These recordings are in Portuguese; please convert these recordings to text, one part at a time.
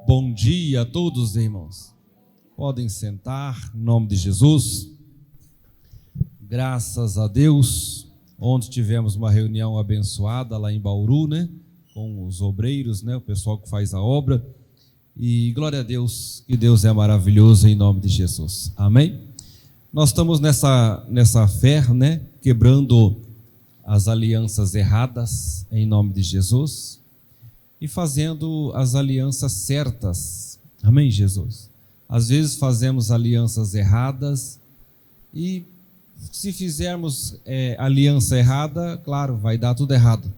Bom dia a todos, irmãos. Podem sentar, em nome de Jesus. Graças a Deus, ontem tivemos uma reunião abençoada lá em Bauru, né? Com os obreiros, né? O pessoal que faz a obra. E glória a Deus, que Deus é maravilhoso em nome de Jesus. Amém? Nós estamos nessa fé, né? Quebrando as alianças erradas em nome de Jesus e fazendo as alianças certas. Amém, Jesus? Às vezes fazemos alianças erradas e se fizermos aliança errada, claro, vai dar tudo errado.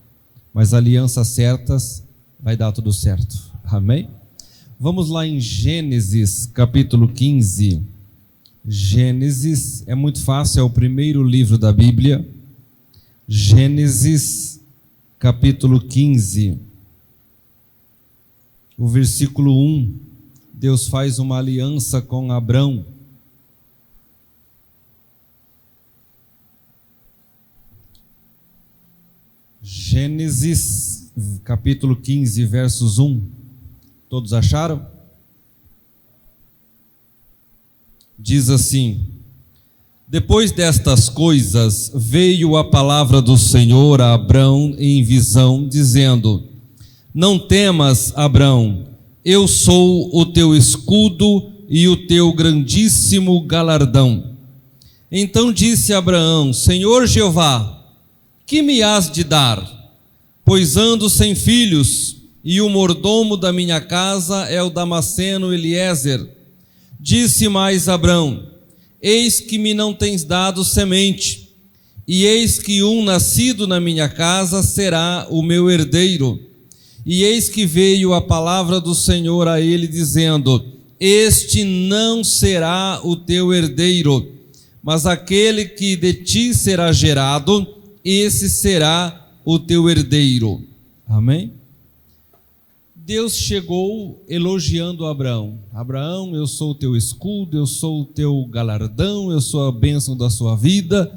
Mas alianças certas, vai dar tudo certo. Amém? Vamos lá em Gênesis, capítulo 15. Gênesis é muito fácil, é o primeiro livro da Bíblia. Gênesis, capítulo 15. O versículo 1. Deus faz uma aliança com Abrão. Gênesis, capítulo 15, versos 1. Todos acharam? Diz assim: depois destas coisas, veio a palavra do Senhor a Abrão em visão, dizendo: não temas, Abrão, eu sou o teu escudo e o teu grandíssimo galardão. Então disse Abraão: Senhor Jeová, que me hás de dar? Pois ando sem filhos, e o mordomo da minha casa é o Damasceno Eliezer. Disse mais Abrão: eis que me não tens dado semente, e eis que um nascido na minha casa será o meu herdeiro. E eis que veio a palavra do Senhor a ele, dizendo: este não será o teu herdeiro, mas aquele que de ti será gerado, esse será o teu herdeiro. Amém? Deus chegou elogiando Abraão. Abraão, eu sou o teu escudo, eu sou o teu galardão, eu sou a bênção da sua vida.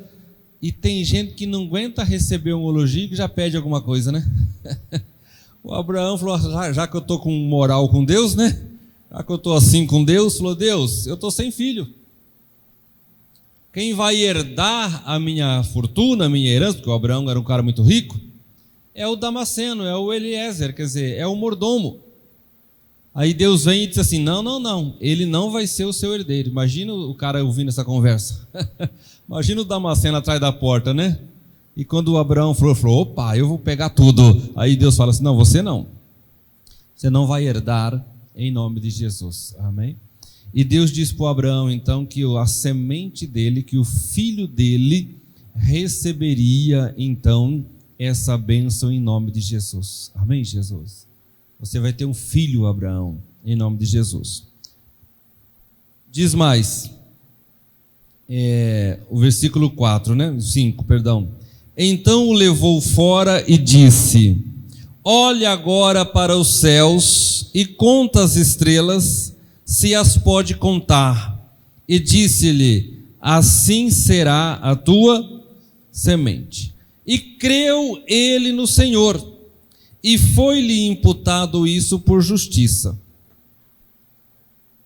E tem gente que não aguenta receber um elogio que já pede alguma coisa, né? O Abraão falou: já que eu estou com moral com Deus, né? Já que eu estou assim com Deus, falou: Deus, eu estou sem filho. Quem vai herdar a minha fortuna, a minha herança, porque o Abraão era um cara muito rico, é o Damasceno, é o Eliezer, quer dizer, é o mordomo. Aí Deus vem e diz assim: não, ele não vai ser o seu herdeiro. Imagina o cara ouvindo essa conversa. Imagina o Damasceno atrás da porta, né? E quando o Abraão falou: opa, eu vou pegar tudo. Aí Deus fala assim: não, você não vai herdar em nome de Jesus. Amém? E Deus diz para o Abraão então que a semente dele, que o filho dele receberia então essa bênção em nome de Jesus. Amém, Jesus? Você vai ter um filho, Abraão, em nome de Jesus. Diz mais, o versículo 4, né? 5, perdão. Então o levou fora e disse: olha agora para os céus e conta as estrelas, se as pode contar. E disse-lhe: assim será a tua semente. E creu ele no Senhor, e foi-lhe imputado isso por justiça.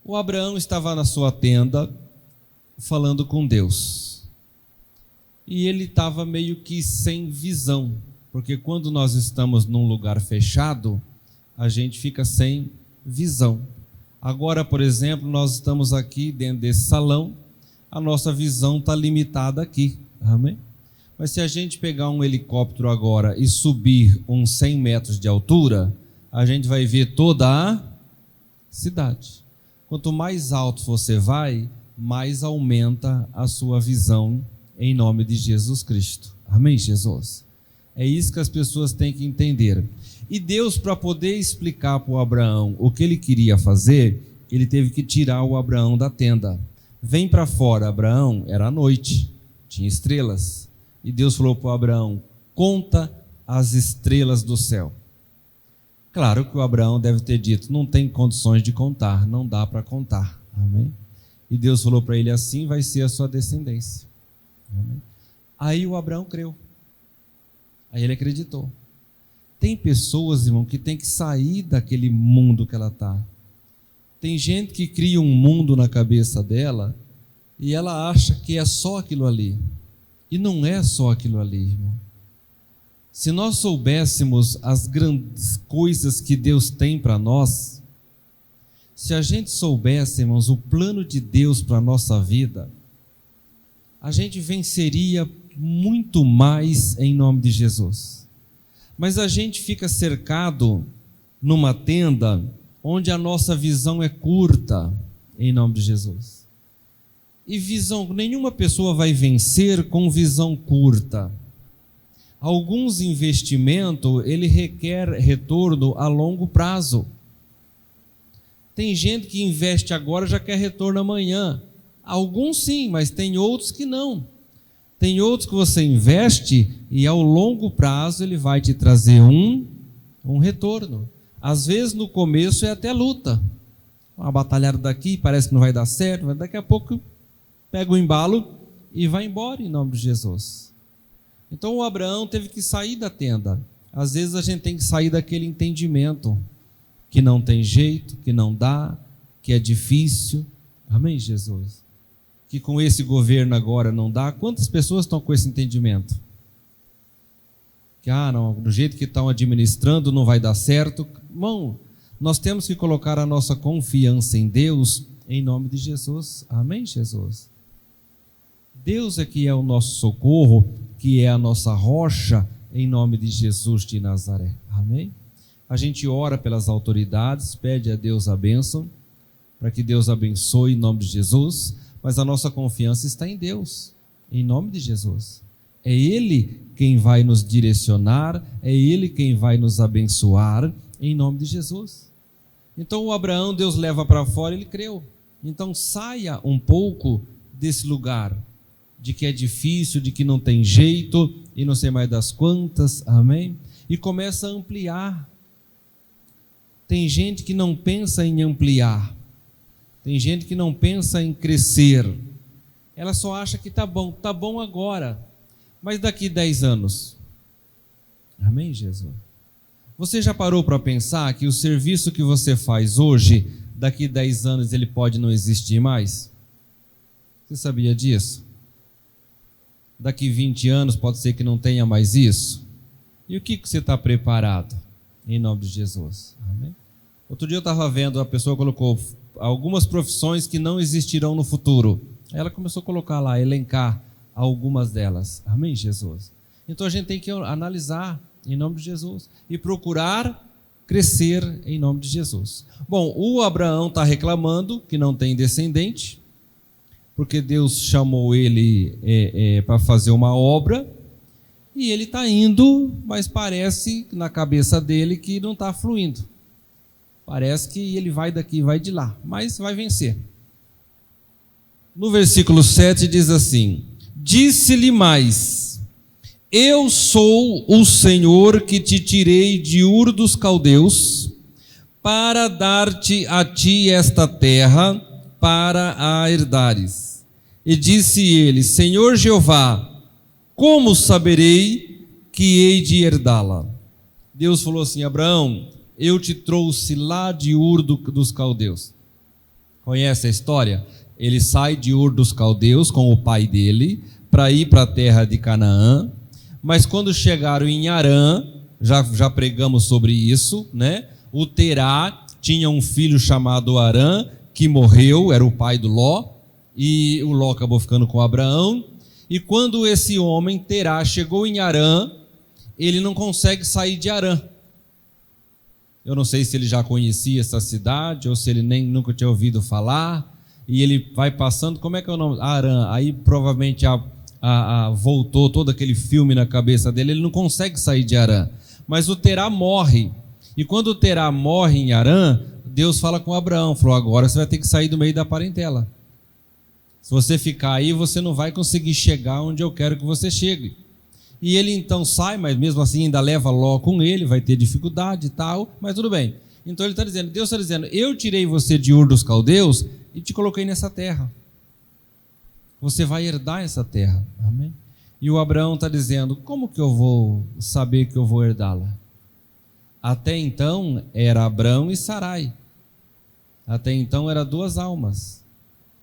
O Abraão estava na sua tenda, falando com Deus. E ele estava meio que sem visão, porque quando nós estamos num lugar fechado, a gente fica sem visão. Agora, por exemplo, nós estamos aqui dentro desse salão, a nossa visão está limitada aqui. Amém? Mas se a gente pegar um helicóptero agora e subir uns 100 metros de altura, a gente vai ver toda a cidade. Quanto mais alto você vai, mais aumenta a sua visão em nome de Jesus Cristo. Amém, Jesus? É isso que as pessoas têm que entender. E Deus, para poder explicar para o Abraão o que ele queria fazer, ele teve que tirar o Abraão da tenda. Vem para fora, Abraão. Era noite, tinha estrelas. E Deus falou para o Abraão: conta as estrelas do céu. Claro que o Abraão deve ter dito: não tem condições de contar, não dá para contar. Amém? E Deus falou para ele: assim vai ser a sua descendência. Amém? Aí o Abraão creu. Aí ele acreditou. Tem pessoas, irmão, que tem que sair daquele mundo que ela está. Tem gente que cria um mundo na cabeça dela e ela acha que é só aquilo ali. E não é só aquilo ali, irmão. Se nós soubéssemos as grandes coisas que Deus tem para nós, se a gente soubéssemos o plano de Deus para a nossa vida, a gente venceria muito mais em nome de Jesus. Mas a gente fica cercado numa tenda onde a nossa visão é curta, em nome de Jesus. E nenhuma pessoa vai vencer com visão curta. Alguns investimentos, ele requer retorno a longo prazo. Tem gente que investe agora e já quer retorno amanhã. Alguns sim, mas tem outros que não. Tem outros que você investe e ao longo prazo ele vai te trazer um retorno. Às vezes no começo é até luta. Uma batalhada daqui, parece que não vai dar certo, mas daqui a pouco pega o embalo e vai embora em nome de Jesus. Então o Abraão teve que sair da tenda. Às vezes a gente tem que sair daquele entendimento que não tem jeito, que não dá, que é difícil. Amém, Jesus? Que com esse governo agora não dá. Quantas pessoas estão com esse entendimento? Que, não, do jeito que estão administrando não vai dar certo. Irmão, nós temos que colocar a nossa confiança em Deus, em nome de Jesus. Amém, Jesus? Deus é que é o nosso socorro, que é a nossa rocha, em nome de Jesus de Nazaré. Amém? A gente ora pelas autoridades, pede a Deus a bênção, para que Deus abençoe em nome de Jesus, mas a nossa confiança está em Deus, em nome de Jesus. É Ele quem vai nos direcionar, é Ele quem vai nos abençoar, em nome de Jesus. Então o Abraão, Deus leva para fora, ele creu. Então saia um pouco desse lugar, de que é difícil, de que não tem jeito, e não sei mais das quantas, amém? E começa a ampliar. Tem gente que não pensa em ampliar, tem gente que não pensa em crescer, ela só acha que tá bom agora, mas daqui 10 anos, amém, Jesus? Você já parou para pensar que o serviço que você faz hoje, daqui 10 anos ele pode não existir mais? Você sabia disso? Daqui 20 anos pode ser que não tenha mais isso? E o que você está preparado? Em nome de Jesus. Amém? Outro dia eu estava vendo, a pessoa colocou algumas profissões que não existirão no futuro. Ela começou a colocar lá, elencar algumas delas. Amém, Jesus? Então a gente tem que analisar em nome de Jesus e procurar crescer em nome de Jesus. Bom, o Abraão está reclamando que não tem descendente, porque Deus chamou ele para fazer uma obra, e ele está indo, mas parece na cabeça dele que não está fluindo. Parece que ele vai daqui, vai de lá, mas vai vencer. No versículo 7 diz assim: disse-lhe mais: eu sou o Senhor que te tirei de Ur dos Caldeus, para dar-te a ti esta terra, para a herdares. E disse ele: Senhor Jeová, como saberei que hei de herdá-la? Deus falou assim: Abraão, eu te trouxe lá de Ur dos Caldeus. Conhece a história? Ele sai de Ur dos Caldeus com o pai dele para ir para a terra de Canaã, mas quando chegaram em Harã, já pregamos sobre isso, né? O Terá tinha um filho chamado Harã, que morreu, era o pai do Ló, e o Ló acabou ficando com Abraão. E quando esse homem, Terá, chegou em Harã, ele não consegue sair de Harã. Eu não sei se ele já conhecia essa cidade, ou se ele nunca tinha ouvido falar, e ele vai passando, como é que é o nome? Harã. Aí provavelmente voltou todo aquele filme na cabeça dele, ele não consegue sair de Harã. Mas o Terá morre, e quando o Terá morre em Harã, Deus fala com Abraão, falou: agora você vai ter que sair do meio da parentela. Se você ficar aí, você não vai conseguir chegar onde eu quero que você chegue. E ele então sai, mas mesmo assim ainda leva Ló com ele, vai ter dificuldade e tal, mas tudo bem. Então ele está dizendo, Deus está dizendo: eu tirei você de Ur dos Caldeus e te coloquei nessa terra. Você vai herdar essa terra. Amém? E o Abraão está dizendo: como que eu vou saber que eu vou herdá-la? Até então era Abrão e Sarai. Até então era 2 almas.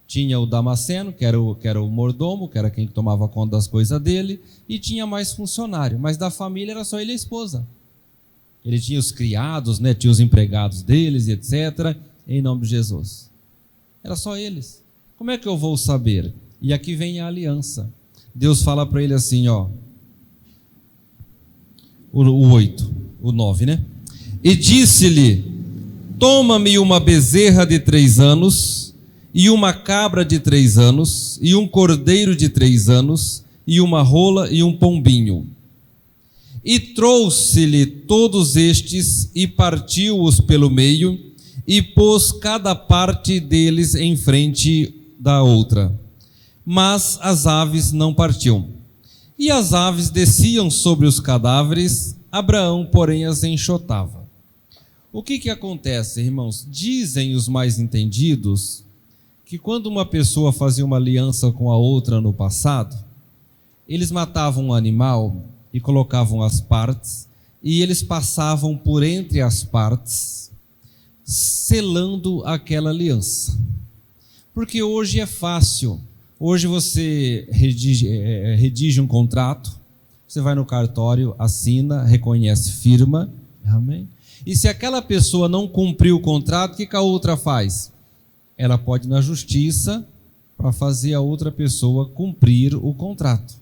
Tinha o Damasceno, que era o mordomo, que era quem tomava conta das coisas dele, e tinha mais funcionário, mas da família era só ele e a esposa. Ele tinha os criados, né? Tinha os empregados deles, etc., em nome de Jesus. Era só eles. Como é que eu vou saber? E aqui vem a aliança. Deus fala para ele assim, ó, o 9, né? E disse-lhe: toma-me uma bezerra de 3 anos, e uma cabra de 3 anos, e um cordeiro de 3 anos, e uma rola e um pombinho. E trouxe-lhe todos estes, e partiu-os pelo meio, e pôs cada parte deles em frente da outra. Mas as aves não partiam. E as aves desciam sobre os cadáveres, Abraão, porém, as enxotava. O que acontece, irmãos? Dizem os mais entendidos que quando uma pessoa fazia uma aliança com a outra no passado, eles matavam um animal e colocavam as partes, e eles passavam por entre as partes, selando aquela aliança. Porque hoje é fácil. Hoje você redige um contrato, você vai no cartório, assina, reconhece, firma, amém? E se aquela pessoa não cumpriu o contrato, o que a outra faz? Ela pode ir na justiça para fazer a outra pessoa cumprir o contrato.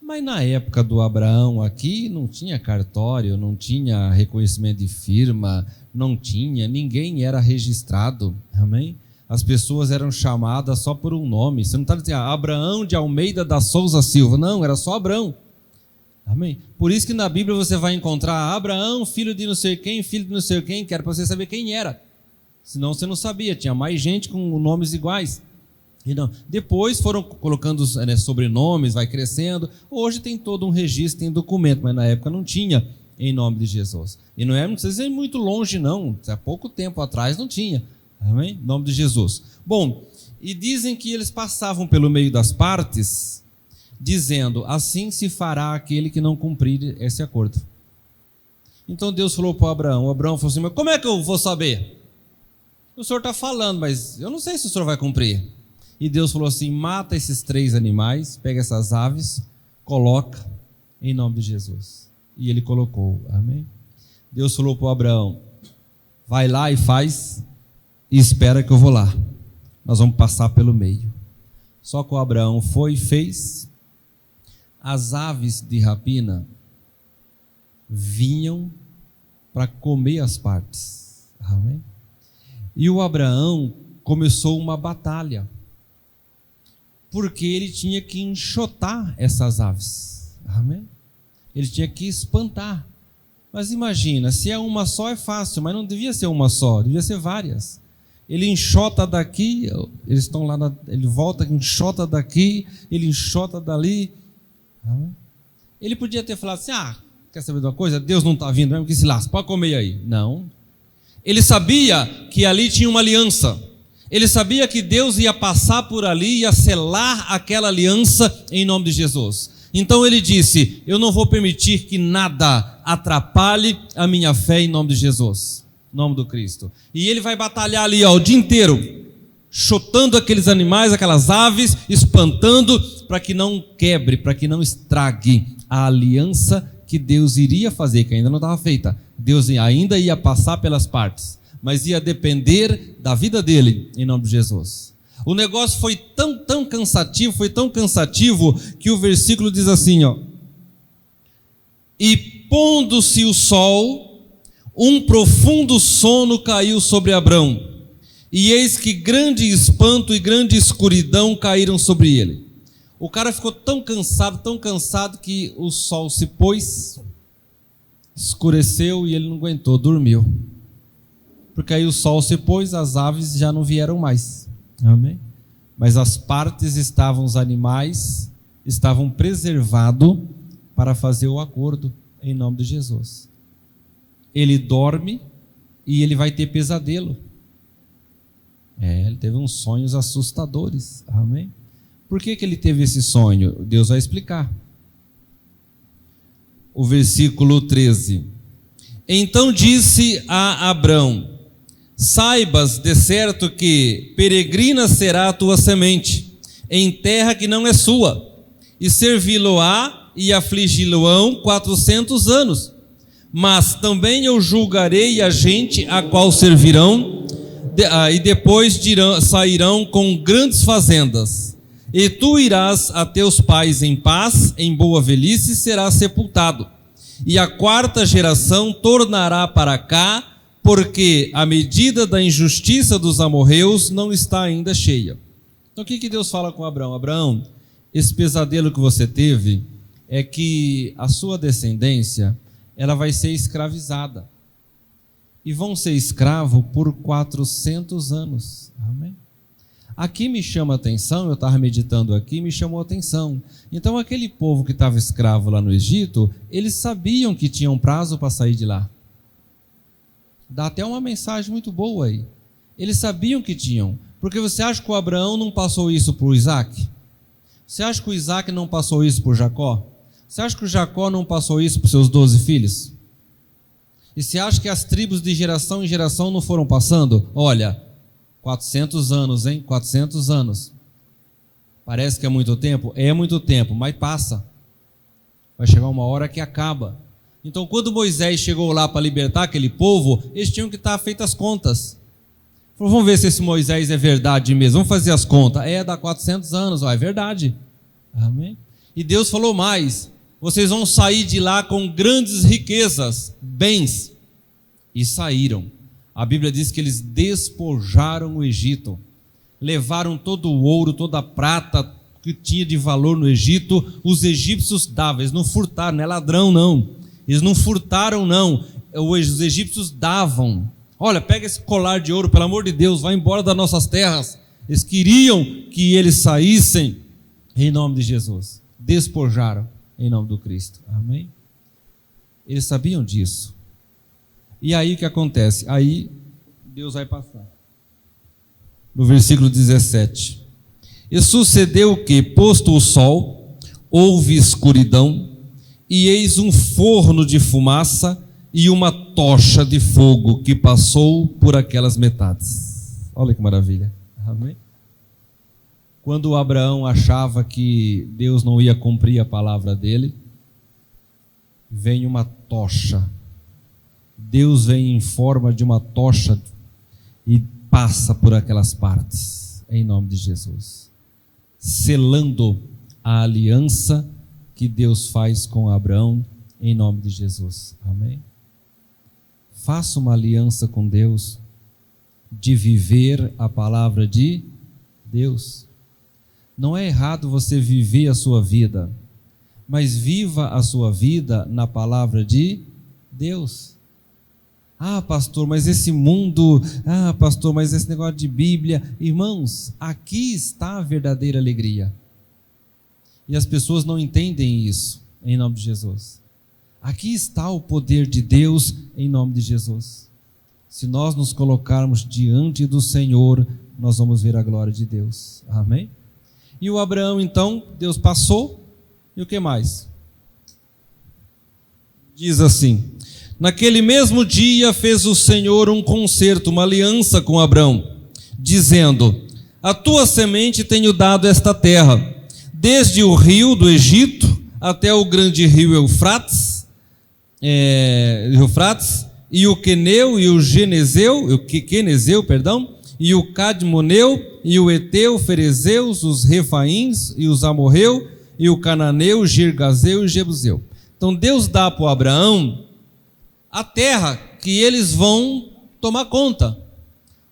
Mas na época do Abraão aqui, não tinha cartório, não tinha reconhecimento de firma, não tinha, ninguém era registrado, amém? As pessoas eram chamadas só por um nome. Você não está dizendo Abraão de Almeida da Souza Silva, não, era só Abraão, amém? Por isso que na Bíblia você vai encontrar Abraão, filho de não sei quem, filho de não sei quem, que era para você saber quem era, senão você não sabia, tinha mais gente com nomes iguais. E não. Depois foram colocando sobrenomes, vai crescendo. Hoje tem todo um registro, tem documento, mas na época não tinha, em nome de Jesus. E não precisa ir muito longe, não. Há pouco tempo atrás não tinha. Amém? Em nome de Jesus. Bom, e dizem que eles passavam pelo meio das partes, dizendo: assim se fará aquele que não cumprir esse acordo. Então Deus falou para Abraão. Abraão falou assim: mas como é que eu vou saber? O senhor está falando, mas eu não sei se o senhor vai cumprir. E Deus falou assim: mata esses 3 animais, pega essas aves, coloca em nome de Jesus. E ele colocou, amém? Deus falou para o Abraão: vai lá e faz, e espera que eu vou lá. Nós vamos passar pelo meio. Só que o Abraão foi e fez. As aves de rapina vinham para comer as partes, amém? E o Abraão começou uma batalha, porque ele tinha que enxotar essas aves, amém? Ele tinha que espantar. Mas imagina, se é uma só é fácil, mas não devia ser uma só, devia ser várias. Ele enxota daqui, eles estão lá, ele volta, enxota daqui, ele enxota dali. Amém? Ele podia ter falado assim: quer saber de uma coisa? Deus não está vindo mesmo, que se lasca, pode comer aí. Não. Ele sabia que ali tinha uma aliança. Ele sabia que Deus ia passar por ali, ia selar aquela aliança em nome de Jesus. Então ele disse: eu não vou permitir que nada atrapalhe a minha fé em nome de Jesus, em nome do Cristo. E ele vai batalhar ali o dia inteiro, chutando aqueles animais, aquelas aves, espantando, para que não quebre, para que não estrague a aliança que Deus iria fazer, que ainda não estava feita. Deus ainda ia passar pelas partes, mas ia depender da vida dele, em nome de Jesus. O negócio foi tão cansativo, que o versículo diz assim, e pondo-se o sol, um profundo sono caiu sobre Abrão, e eis que grande espanto e grande escuridão caíram sobre ele. O cara ficou tão cansado, que o sol se pôs, escureceu e ele não aguentou, dormiu. Porque aí o sol se pôs, as aves já não vieram mais. Amém? Mas as partes estavam, os animais estavam preservados para fazer o acordo em nome de Jesus. Ele dorme e ele vai ter pesadelo. Ele teve uns sonhos assustadores. Amém? Por que ele teve esse sonho? Deus vai explicar. O versículo 13. Então disse a Abrão: Saibas de certo que peregrina será a tua semente, em terra que não é sua, e servi-lo-á e afligi-lo-ão 400 anos. Mas também eu julgarei a gente a qual servirão, e depois sairão com grandes fazendas. E tu irás a teus pais em paz, em boa velhice serás sepultado. E a quarta geração tornará para cá, porque a medida da injustiça dos amorreus não está ainda cheia. Então o que Deus fala com Abraão? Abraão, esse pesadelo que você teve é que a sua descendência, ela vai ser escravizada. E vão ser escravos por 400 anos. Amém? Aqui me chama a atenção, eu estava meditando aqui, me chamou a atenção. Então aquele povo que estava escravo lá no Egito, eles sabiam que tinham prazo para sair de lá. Dá até uma mensagem muito boa aí. Eles sabiam que tinham. Porque você acha que o Abraão não passou isso para o Isaac? Você acha que o Isaac não passou isso para o Jacó? Você acha que o Jacó não passou isso para os seus 12 filhos? E você acha que as tribos de geração em geração não foram passando? Olha, 400 anos, hein? 400 anos. Parece que é muito tempo? É muito tempo, mas passa. Vai chegar uma hora que acaba. Então, quando Moisés chegou lá para libertar aquele povo, eles tinham que estar feitas as contas. Falou, vamos ver se esse Moisés é verdade mesmo. Vamos fazer as contas. Dá 400 anos. É verdade. Amém? E Deus falou mais. Vocês vão sair de lá com grandes riquezas, bens. E saíram. A Bíblia diz que eles despojaram o Egito. Levaram todo o ouro, toda a prata que tinha de valor no Egito. Os egípcios davam. Eles não furtaram, não é ladrão não. Eles não furtaram não. Os egípcios davam. Olha, pega esse colar de ouro, pelo amor de Deus, vai embora das nossas terras. Eles queriam que eles saíssem em nome de Jesus. Despojaram em nome do Cristo. Amém? Eles sabiam disso. E aí o que acontece? Aí Deus vai passar. No versículo 17. E sucedeu que, posto o sol, houve escuridão, e eis um forno de fumaça e uma tocha de fogo que passou por aquelas metades. Olha que maravilha. Amém? Quando Abraão achava que Deus não ia cumprir a palavra dele, vem uma tocha. Deus vem em forma de uma tocha e passa por aquelas partes, em nome de Jesus, selando a aliança que Deus faz com Abraão, em nome de Jesus. Amém? Faça uma aliança com Deus, de viver a palavra de Deus. Não é errado você viver a sua vida, mas viva a sua vida na palavra de Deus. Ah, pastor, mas esse mundo, pastor, mas esse negócio de Bíblia, irmãos, aqui está a verdadeira alegria. E as pessoas não entendem isso, em nome de Jesus. Aqui está o poder de Deus, em nome de Jesus. Se nós nos colocarmos diante do Senhor, nós vamos ver a glória de Deus. Amém? E o Abraão, então, Deus passou, e o que mais? Diz assim: naquele mesmo dia fez o Senhor um concerto, uma aliança com Abraão, dizendo: a tua semente tenho dado esta terra, desde o rio do Egito até o grande rio Eufrates, e o Queneu e o Quenezeu, e o Cadmoneu, e o Eteu, Ferezeus, os Refaíns, e os Amorreu, e o Cananeu, Girgazeu e Jebuseu. Então Deus dá para o Abraão a terra que eles vão tomar conta.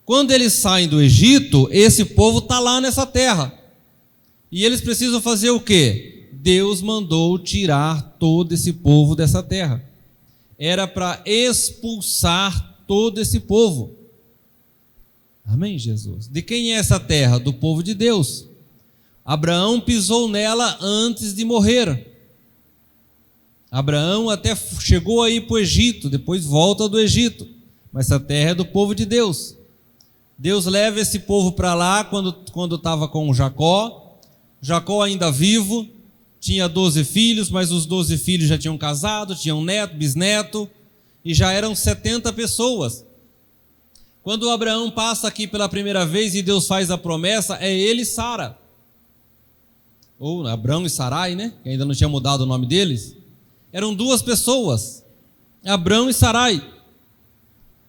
Quando eles saem do Egito, esse povo está lá nessa terra. E eles precisam fazer o quê? Deus mandou tirar todo esse povo dessa terra. Era para expulsar todo esse povo. Amém, Jesus? De quem é essa terra? Do povo de Deus. Abraão pisou nela antes de morrer. Abraão até chegou aí para o Egito, depois volta do Egito. Mas essa terra é do povo de Deus. Deus leva esse povo para lá quando estava com Jacó. Jacó ainda vivo, tinha 12 filhos, mas os 12 filhos já tinham casado, tinham neto, bisneto, e já eram 70 pessoas. Quando Abraão passa aqui pela primeira vez e Deus faz a promessa, é ele e Sara. Ou Abrão e Sarai, né? Que ainda não tinha mudado o nome deles. Eram duas pessoas, Abrão e Sarai.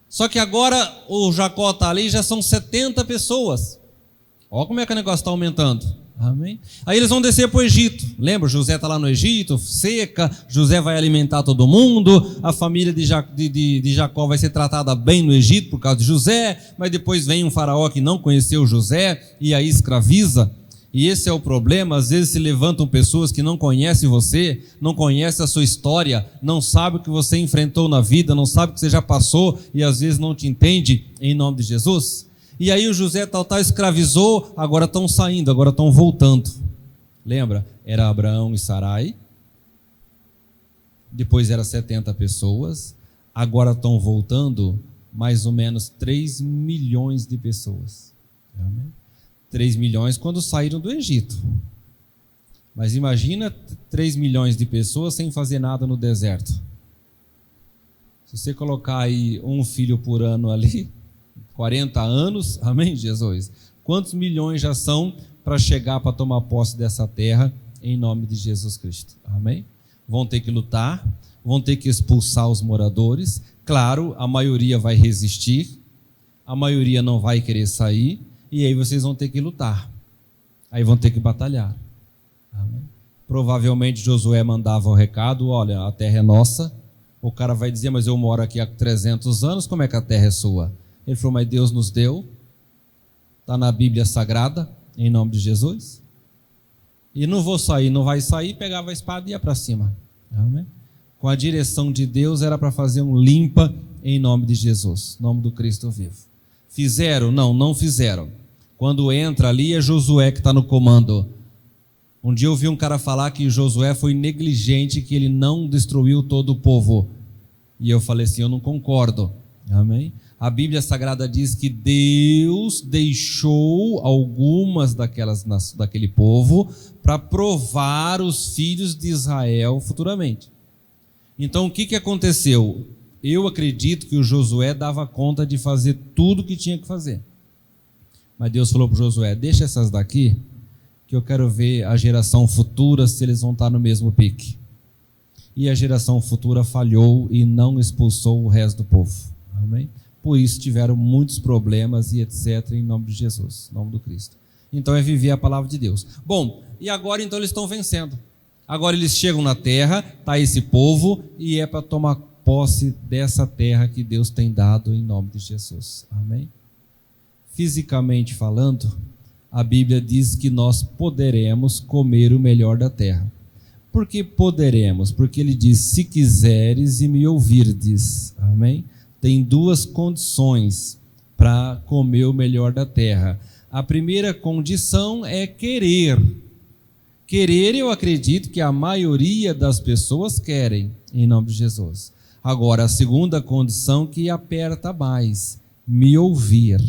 Só que agora o Jacó está ali, já são 70 pessoas. Olha como é que o negócio está aumentando. Amém? Aí eles vão descer para o Egito. Lembra? José está lá no Egito, seca. José vai alimentar todo mundo. A família de Jacó vai ser tratada bem no Egito por causa de José. Mas depois vem um faraó que não conheceu José e aí escraviza. E esse é o problema. Às vezes se levantam pessoas que não conhecem você, não conhecem a sua história, não sabem o que você enfrentou na vida, não sabem o que você já passou e às vezes não te entende em nome de Jesus. E aí o José tal escravizou, agora estão saindo, agora estão voltando. Lembra? Era Abraão e Sarai, depois era 70 pessoas, agora estão voltando mais ou menos 3 milhões de pessoas. Amém? 3 milhões quando saíram do Egito. Mas imagina 3 milhões de pessoas sem fazer nada no deserto. Se você colocar aí um filho por ano ali, 40 anos, amém, Jesus? Quantos milhões já são para chegar para tomar posse dessa terra em nome de Jesus Cristo? Amém? Vão ter que lutar, vão ter que expulsar os moradores. Claro, a maioria vai resistir, a maioria não vai querer sair, e aí vocês vão ter que lutar. Aí vão ter que batalhar. Amém? Provavelmente Josué mandava o recado, olha, a terra é nossa. O cara vai dizer, mas eu moro aqui há 300 anos, como é que a terra é sua? Ele falou, mas Deus nos deu, está na Bíblia Sagrada, em nome de Jesus. E não vou sair, não vai sair, pegava a espada e ia para cima. Amém? Com a direção de Deus era para fazer um limpa em nome de Jesus, nome do Cristo vivo. Fizeram? Não, não fizeram. Quando entra ali é Josué que está no comando. Um dia eu ouvi um cara falar que Josué foi negligente, que ele não destruiu todo o povo. E eu falei assim, eu não concordo. Amém? A Bíblia Sagrada diz que Deus deixou algumas daquele povo para provar os filhos de Israel futuramente. Então o que aconteceu? Eu acredito que o Josué dava conta de fazer tudo o que tinha que fazer. Mas Deus falou para Josué, deixa essas daqui, que eu quero ver a geração futura se eles vão estar no mesmo pique. E a geração futura falhou e não expulsou o resto do povo. Amém? Por isso tiveram muitos problemas e etc. em nome de Jesus, em nome do Cristo. Então é viver a palavra de Deus. Bom, e agora então eles estão vencendo. Agora eles chegam na terra, está esse povo, e é para tomar posse dessa terra que Deus tem dado em nome de Jesus. Amém? Fisicamente falando, a Bíblia diz que nós poderemos comer o melhor da terra. Por que poderemos? Porque ele diz, se quiseres e me ouvirdes. Amém? Tem duas condições para comer o melhor da terra. A primeira condição é querer. Querer, eu acredito que a maioria das pessoas querem, em nome de Jesus. Agora, a segunda condição que aperta mais, me ouvir.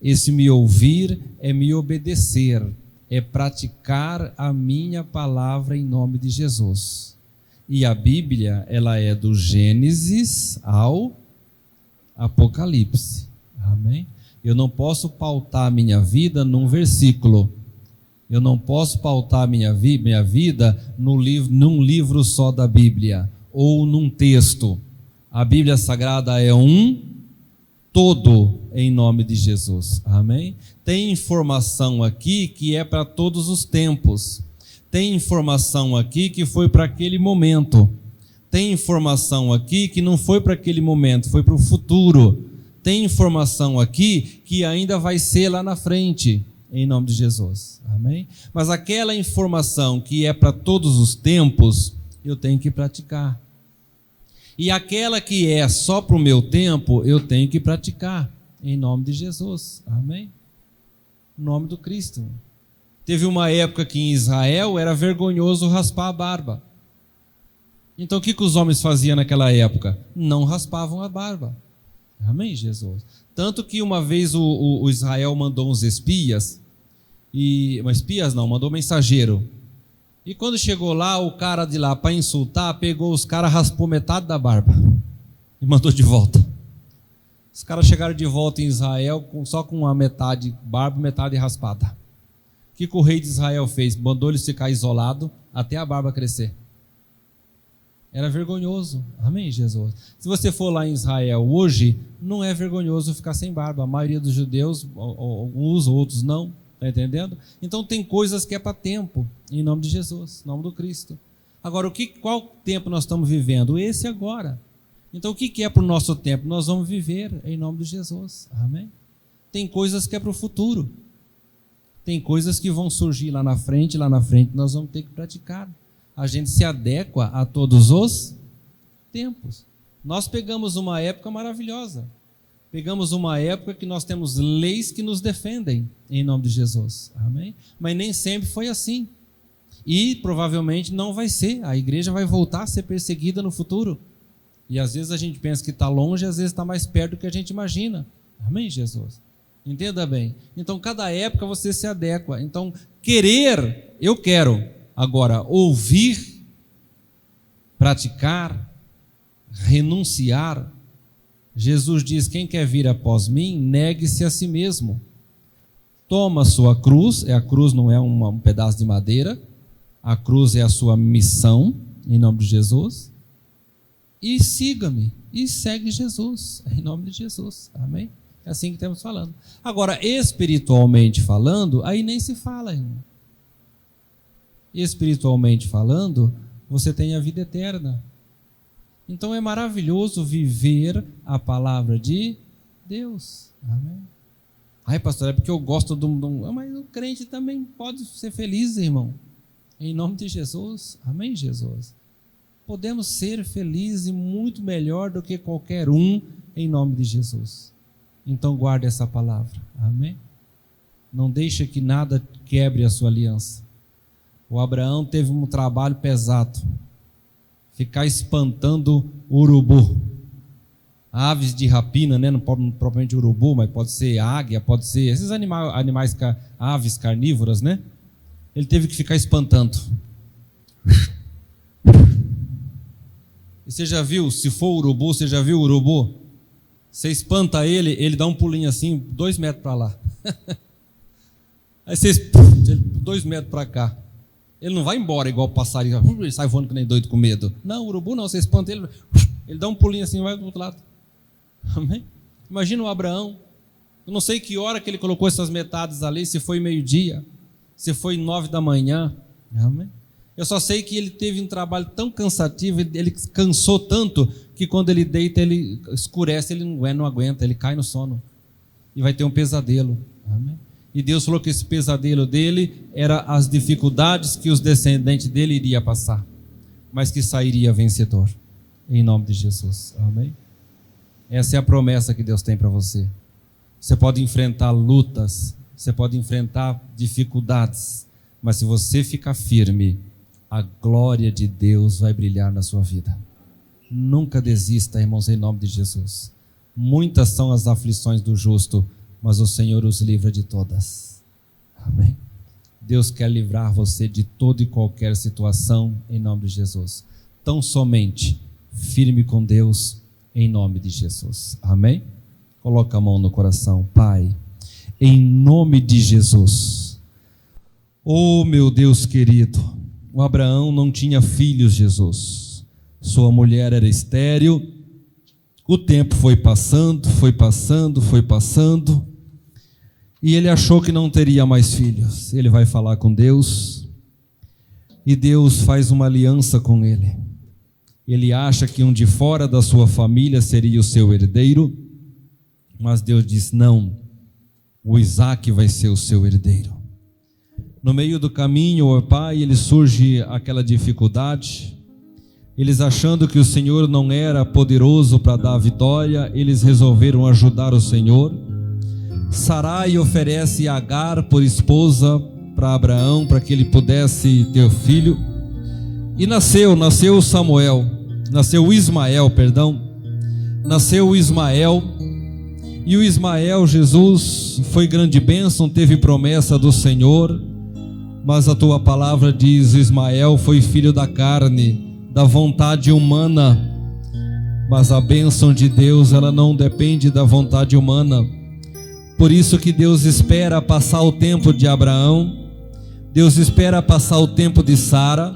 Esse me ouvir é me obedecer, é praticar a minha palavra em nome de Jesus. E a Bíblia, ela é do Gênesis ao Apocalipse. Amém? Eu não posso pautar a minha vida num versículo. Eu não posso pautar a minha vida num livro só da Bíblia ou num texto. A Bíblia Sagrada é um todo em nome de Jesus. Amém? Tem informação aqui que é para todos os tempos. Tem informação aqui que foi para aquele momento. Tem informação aqui que não foi para aquele momento, foi para o futuro. Tem informação aqui que ainda vai ser lá na frente, em nome de Jesus. Amém? Mas aquela informação que é para todos os tempos, eu tenho que praticar. E aquela que é só para o meu tempo, eu tenho que praticar, em nome de Jesus. Amém? Em nome do Cristo. Teve uma época que em Israel era vergonhoso raspar a barba. Então o que os homens faziam naquela época? Não raspavam a barba. Amém, Jesus? Tanto que uma vez o Israel mandou uns espias, mandou mensageiro. E quando chegou lá, o cara de lá, para insultar, pegou os caras, raspou metade da barba e mandou de volta. Os caras chegaram de volta em Israel só com a metade barba e metade raspada. O que o rei de Israel fez? Mandou eles ficar isolados até a barba crescer. Era vergonhoso. Amém, Jesus? Se você for lá em Israel hoje, não é vergonhoso ficar sem barba. A maioria dos judeus, alguns, outros não. Está entendendo? Então tem coisas que é para tempo, em nome de Jesus, em nome do Cristo. Agora, qual tempo nós estamos vivendo? Esse agora. Então o que é para o nosso tempo? Nós vamos viver em nome de Jesus. Amém? Tem coisas que é para o futuro. Tem coisas que vão surgir lá na frente nós vamos ter que praticar. A gente se adequa a todos os tempos. Nós pegamos uma época maravilhosa. Pegamos uma época que nós temos leis que nos defendem, em nome de Jesus. Amém? Mas nem sempre foi assim. E provavelmente não vai ser. A igreja vai voltar a ser perseguida no futuro. E às vezes a gente pensa que está longe, às vezes está mais perto do que a gente imagina. Amém, Jesus? Entenda bem. Então, cada época você se adequa. Então, querer, eu quero. Agora, ouvir, praticar, renunciar. Jesus diz: quem quer vir após mim, negue-se a si mesmo. Toma a sua cruz. A cruz não é um pedaço de madeira. A cruz é a sua missão, em nome de Jesus. E siga-me. E segue Jesus, em nome de Jesus. Amém? É assim que estamos falando. Agora, espiritualmente falando, aí nem se fala, irmão. Espiritualmente falando, você tem a vida eterna. Então é maravilhoso viver a palavra de Deus. Amém? Ai, pastor, é porque eu gosto mas o crente também pode ser feliz, irmão. Em nome de Jesus. Amém, Jesus? Podemos ser felizes e muito melhor do que qualquer um, em nome de Jesus. Então guarde essa palavra. Amém? Não deixe que nada quebre a sua aliança. O Abraão teve um trabalho pesado. Ficar espantando urubu. Aves de rapina, né? Não propriamente urubu, mas pode ser águia, pode ser esses animais aves carnívoras, né? Ele teve que ficar espantando. E você já viu, se for urubu, você já viu o urubu? Você espanta ele, ele dá um pulinho assim, 2 metros para lá. Aí você 2 metros para cá. Ele não vai embora igual o passarinho, ele sai voando que nem doido com medo. Não, o urubu não, você espanta ele, ele dá um pulinho assim e vai do outro lado. Amém? Imagina o Abraão. Eu não sei que hora que ele colocou essas metades ali, se foi meio-dia, se foi 9 da manhã. Amém? Eu só sei que ele teve um trabalho tão cansativo, ele cansou tanto, que quando ele deita, ele escurece, ele não aguenta, ele cai no sono. E vai ter um pesadelo. Amém? E Deus falou que esse pesadelo dele era as dificuldades que os descendentes dele iriam passar, mas que sairia vencedor. Em nome de Jesus. Amém? Essa é a promessa que Deus tem para você. Você pode enfrentar lutas, você pode enfrentar dificuldades, mas se você ficar firme, a glória de Deus vai brilhar na sua vida. Nunca desista, irmãos, em nome de Jesus. Muitas são as aflições do justo, mas o Senhor os livra de todas. Amém? Deus quer livrar você de toda e qualquer situação, em nome de Jesus. Tão somente firme com Deus, em nome de Jesus. Amém? Coloca a mão no coração. Pai, em nome de Jesus. Oh, meu Deus querido, o Abraão não tinha filhos, Jesus. Sua mulher era estéril. O tempo foi passando, e ele achou que não teria mais filhos. Ele vai falar com Deus, e Deus faz uma aliança com ele. Ele acha que um de fora da sua família seria o seu herdeiro, mas Deus diz: não, o Isaque vai ser o seu herdeiro. No meio do caminho, ó Pai, ele surge aquela dificuldade. Eles achando que o Senhor não era poderoso para dar a vitória, eles resolveram ajudar o Senhor. Sarai oferece Agar por esposa para Abraão, para que ele pudesse ter filho. E nasceu o Ismael. E o Ismael, Jesus, foi grande bênção, teve promessa do Senhor. Mas a tua palavra diz: Ismael foi filho da carne, da vontade humana. Mas a bênção de Deus, ela não depende da vontade humana. Por isso que Deus espera passar o tempo de Abraão, Deus espera passar o tempo de Sara,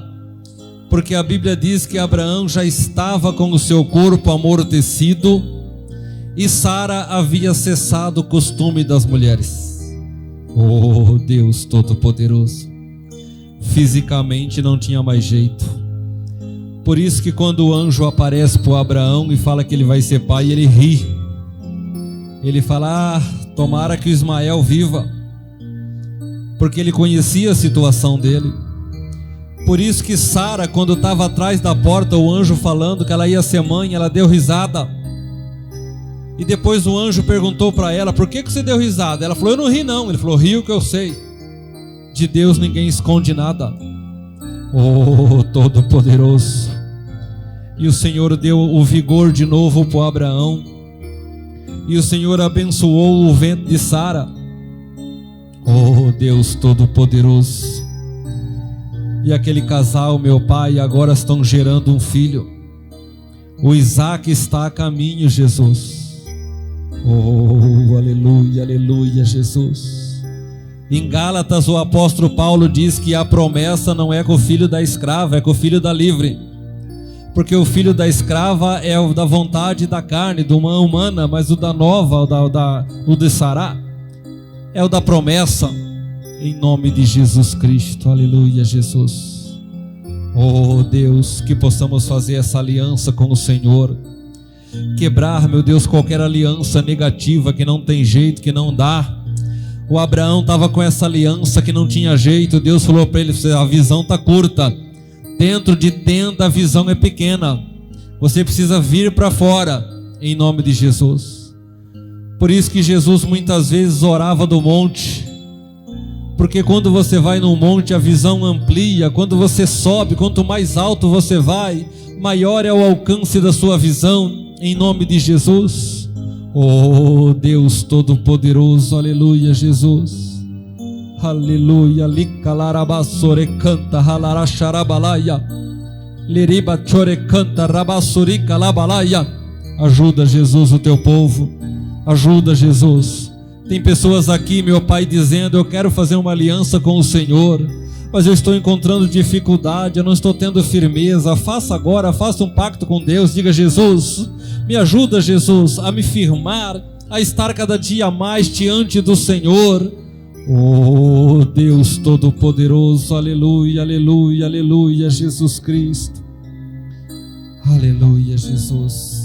porque a Bíblia diz que Abraão já estava com o seu corpo amortecido e Sara havia cessado o costume das mulheres. Oh, Deus Todo-Poderoso! Fisicamente não tinha mais jeito. Por isso que quando o anjo aparece para Abraão e fala que ele vai ser pai, ele ri. Ele fala: tomara que o Ismael viva, porque ele conhecia a situação dele. Por isso que Sara, quando estava atrás da porta, o anjo falando que ela ia ser mãe, ela deu risada. E depois o anjo perguntou para ela: por que você deu risada? Ela falou: eu não ri não. Ele falou: rio que eu sei. De Deus ninguém esconde nada. Oh, Todo-Poderoso! E o Senhor deu o vigor de novo para Abraão, e o Senhor abençoou o ventre de Sara. Oh, Deus Todo-Poderoso! E aquele casal, meu pai, agora estão gerando um filho. O Isaac está a caminho, Jesus. Oh, aleluia, aleluia, Jesus. Em Gálatas, o apóstolo Paulo diz que a promessa não é com o filho da escrava, é com o filho da livre. Porque o filho da escrava é o da vontade da carne, do humana, mas o da nova, o de Sará, é o da promessa. Em nome de Jesus Cristo, aleluia, Jesus. Oh Deus, que possamos fazer essa aliança com o Senhor. Quebrar, meu Deus, qualquer aliança negativa que não tem jeito, que não dá. O Abraão estava com essa aliança que não tinha jeito. Deus falou para ele: a visão está curta. Dentro de tenda a visão é pequena. Você precisa vir para fora, em nome de Jesus. Por isso que Jesus muitas vezes orava do monte. Porque quando você vai no monte, a visão amplia. Quando você sobe, quanto mais alto você vai, maior é o alcance da sua visão, em nome de Jesus. Oh Deus Todo-Poderoso, aleluia, Jesus, aleluia. Licalarabasore canta halaracharabalaya, leriba chore canta rabassurica labalaya. Ajuda, Jesus, o teu povo, ajuda, Jesus. Tem pessoas aqui, meu Pai, dizendo: eu quero fazer uma aliança com o Senhor, mas eu estou encontrando dificuldade, eu não estou tendo firmeza. Faça agora, faça um pacto com Deus. Diga: Jesus, me ajuda, Jesus, a me firmar, a estar cada dia mais diante do Senhor. Oh Deus Todo-Poderoso, aleluia, aleluia, aleluia, Jesus Cristo, aleluia, Jesus.